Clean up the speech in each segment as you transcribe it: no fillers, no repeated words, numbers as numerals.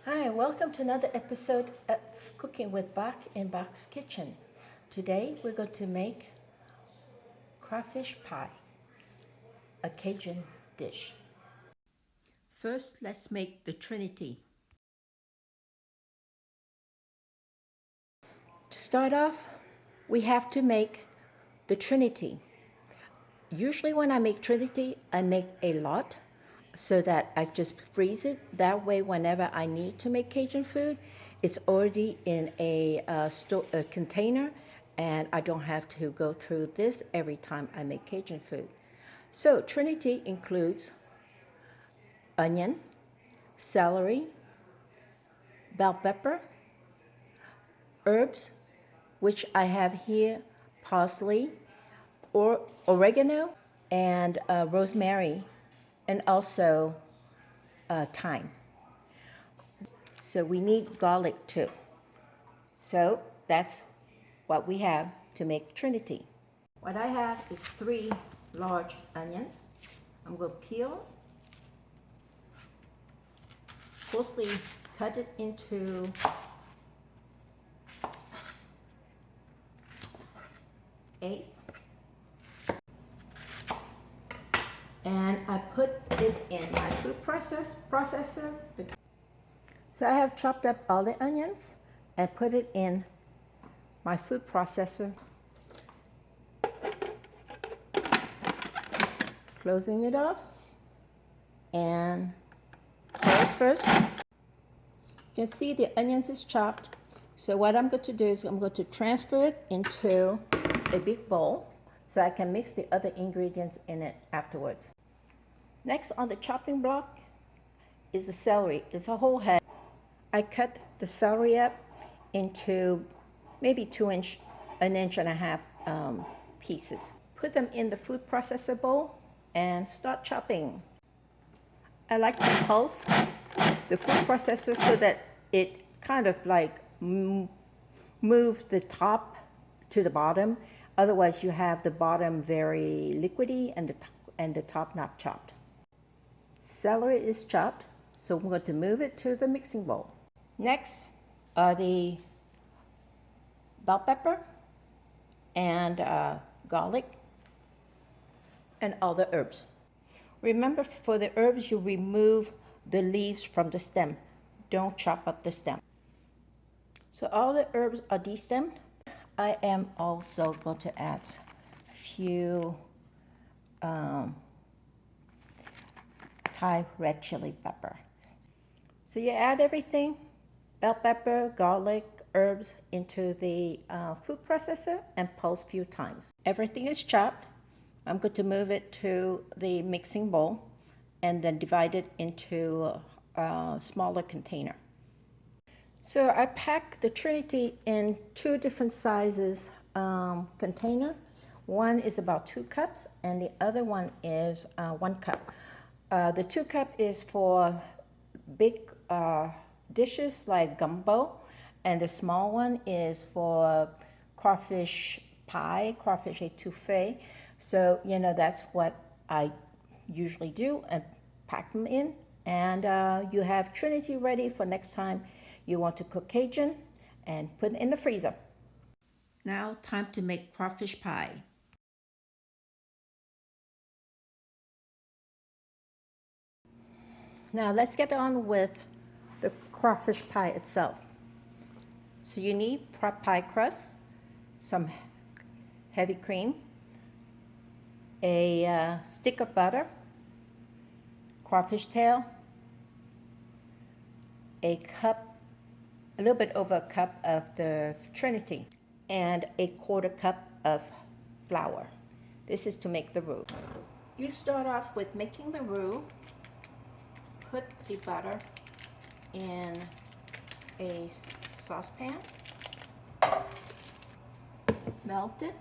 Hi, welcome to another episode of Cooking with Bach in Bach's Kitchen. Today we're going to make crawfish pie, a Cajun dish. First, let's make the Trinity. To start off, we have to make the Trinity. Usually when I make Trinity, I make a lot so that I just freeze it. That way, whenever I need to make Cajun food, it's already in a container, and I don't have to go through this every time I make Cajun food. So Trinity includes onion, celery, bell pepper, herbs, which I have here, parsley, or oregano, and rosemary, and also thyme. So we need garlic too. So that's what we have to make Trinity. What I have is 3 large onions. I'm going to peel, closely cut it into eighths. And I put it in my food processor. So I have chopped up all the onions and put it in my food processor. Closing it off and close first. You can see the onions is chopped. So what I'm going to do is I'm going to transfer it into a big bowl so I can mix the other ingredients in it afterwards. Next on the chopping block is the celery. It's a whole head. I cut the celery up into maybe 1.5 inch pieces. Put them in the food processor bowl and start chopping. I like to pulse the food processor so that it kind of like moves the top to the bottom. Otherwise, you have the bottom very liquidy and the top not chopped. Celery is chopped, so I'm going to move it to the mixing bowl. Next are the bell pepper and garlic and all the herbs. Remember, for the herbs, you remove the leaves from the stem. Don't chop up the stem. So all the herbs are destemmed. I am also going to add a few Thai red chili pepper. So you add everything, bell pepper, garlic, herbs, into the food processor and pulse a few times. Everything is chopped. I'm going to move it to the mixing bowl and then divide it into a smaller container. So I pack the Trinity in 2 different sizes container. One is about 2 cups and the other one is 1 cup. The 2 cup is for big dishes like gumbo, and the small one is for crawfish pie, crawfish étouffée. So, that's what I usually do and pack them in. And you have Trinity ready for next time you want to cook Cajun and put it in the freezer. Now, time to make crawfish pie. Now, let's get on with the crawfish pie itself. So you need pie crust, some heavy cream, a stick of butter, crawfish tail, a little bit over a cup of the Trinity, and a 1/4 cup of flour. This is to make the roux. You start off with making the roux. Put the butter in a saucepan, melt it.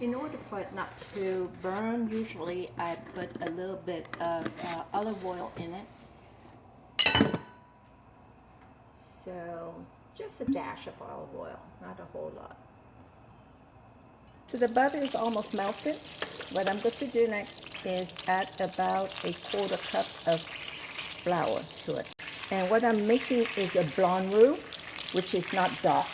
In order for it not to burn, usually I put a little bit of olive oil in it. So just a dash of olive oil, not a whole lot. So the butter is almost melted. What I'm going to do next is add about a 1/4 cup of flour to it. And what I'm making is a blonde roux, which is not dark.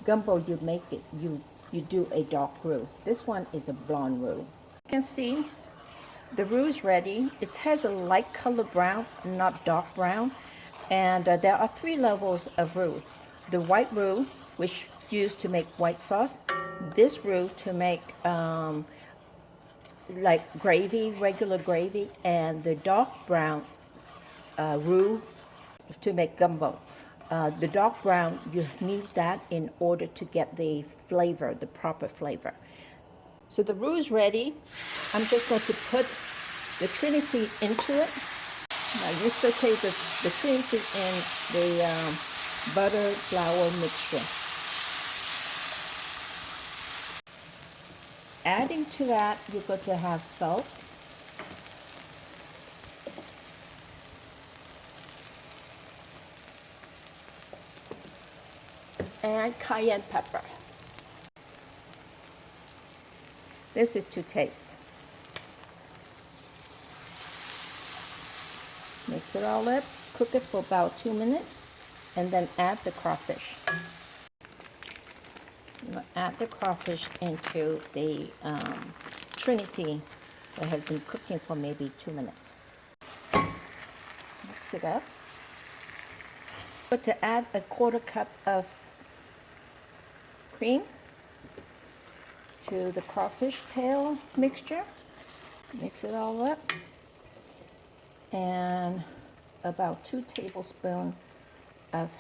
Gumbo, you make it, you do a dark roux. This one is a blonde roux. You can see the roux is ready. It has a light color brown, not dark brown. And there are 3 levels of roux. The white roux, which used to make white sauce. This roux to make like gravy, regular gravy. And the dark brown roux to make gumbo. The dark brown, you need that in order to get the flavor, the proper flavor. So the roux is ready. I'm just going to put the Trinity into it. Now you saute the Trinity in the butter flour mixture. Adding to that, you're going to have salt. And cayenne pepper. This is to taste. Mix it all up, cook it for about 2 minutes, and then add the crawfish. You're going to add the crawfish into the Trinity that has been cooking for maybe 2 minutes. Mix it up. But to add a 1/4 cup of cream to the crawfish tail mixture. Mix it all up. And about 2 tablespoons of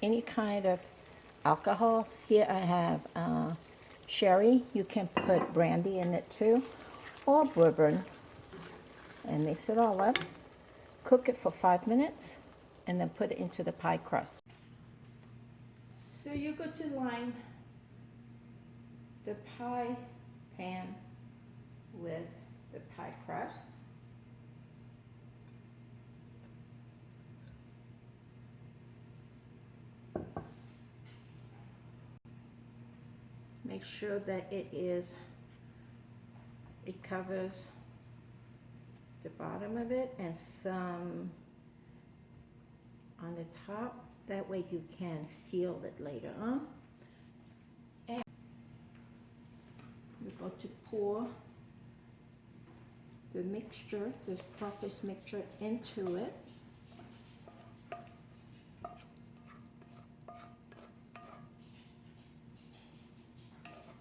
any kind of alcohol. Here I have sherry. You can put brandy in it too, or bourbon. And mix it all up. Cook it for 5 minutes, and then put it into the pie crust. So you're going to line the pie pan with the pie crust. Make sure that it covers the bottom of it and some on the top. That way you can seal it later on. And we're going to pour the mixture, the crawfish mixture, into it.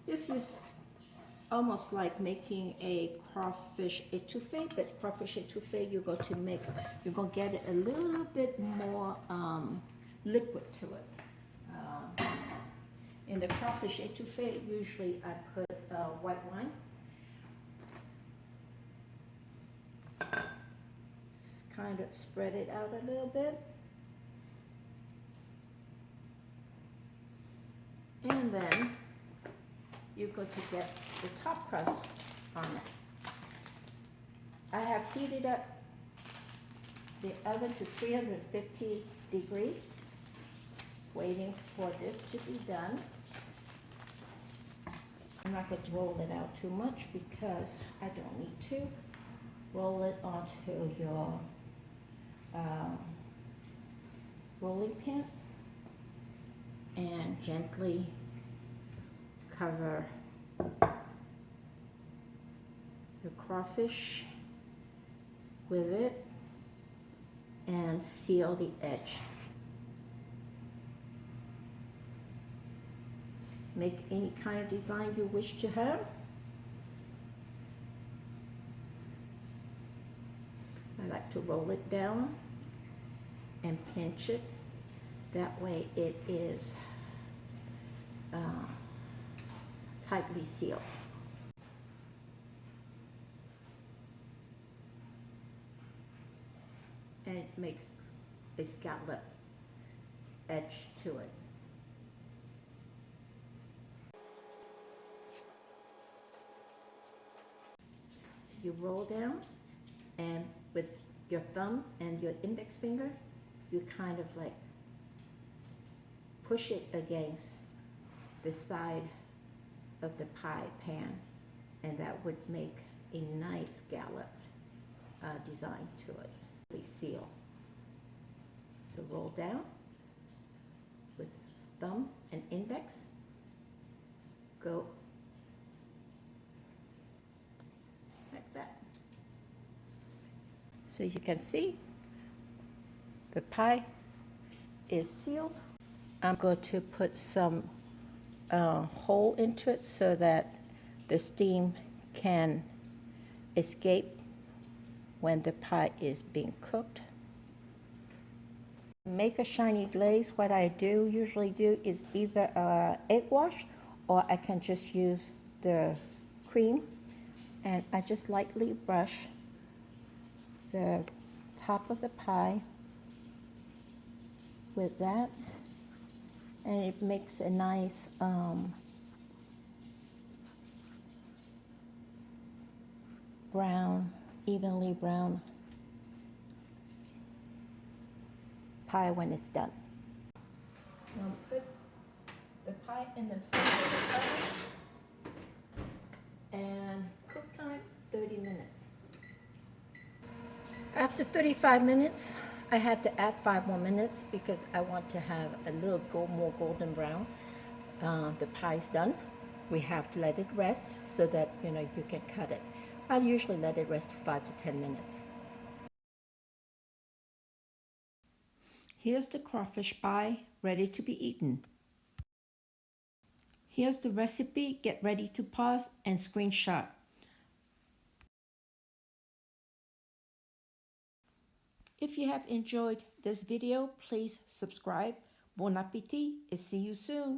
This is almost like making a crawfish etouffee, but crawfish etouffee you're going to get it a little bit more liquid to it. In the crawfish etouffee, usually I put white wine. Just kind of spread it out a little bit. And then you're going to get the top crust on it. I have heated up the oven to 350 degrees, waiting for this to be done. I'm not going to roll it out too much because I don't need to. Roll it onto your rolling pin and gently cover the crawfish with it and seal the edge. Make any kind of design you wish to have. I like to roll it down and pinch it. That way it is tightly sealed. And it makes a scallop edge to it. So you roll down, and with your thumb and your index finger, you kind of like push it against the side of the pie pan, and that would make a nice scalloped design to it. We seal. So roll down with thumb and index. Go like that. So you can see the pie is sealed. I'm going to put some hole into it so that the steam can escape when the pie is being cooked. Make a shiny glaze. What I usually do is either egg wash, or I can just use the cream, and I just lightly brush the top of the pie with that, and it makes a nice brown, evenly brown pie when it's done. Now put the pie in the center of the oven and cook time 30 minutes. After 35 minutes, I had to add 5 more minutes because I want to have a little more golden brown. The pie's done. We have to let it rest so that you can cut it. I usually let it rest 5 to 10 minutes. Here's the crawfish pie ready to be eaten. Here's the recipe. Get ready to pause and screenshot. If you have enjoyed this video, please subscribe. Bon appétit and see you soon.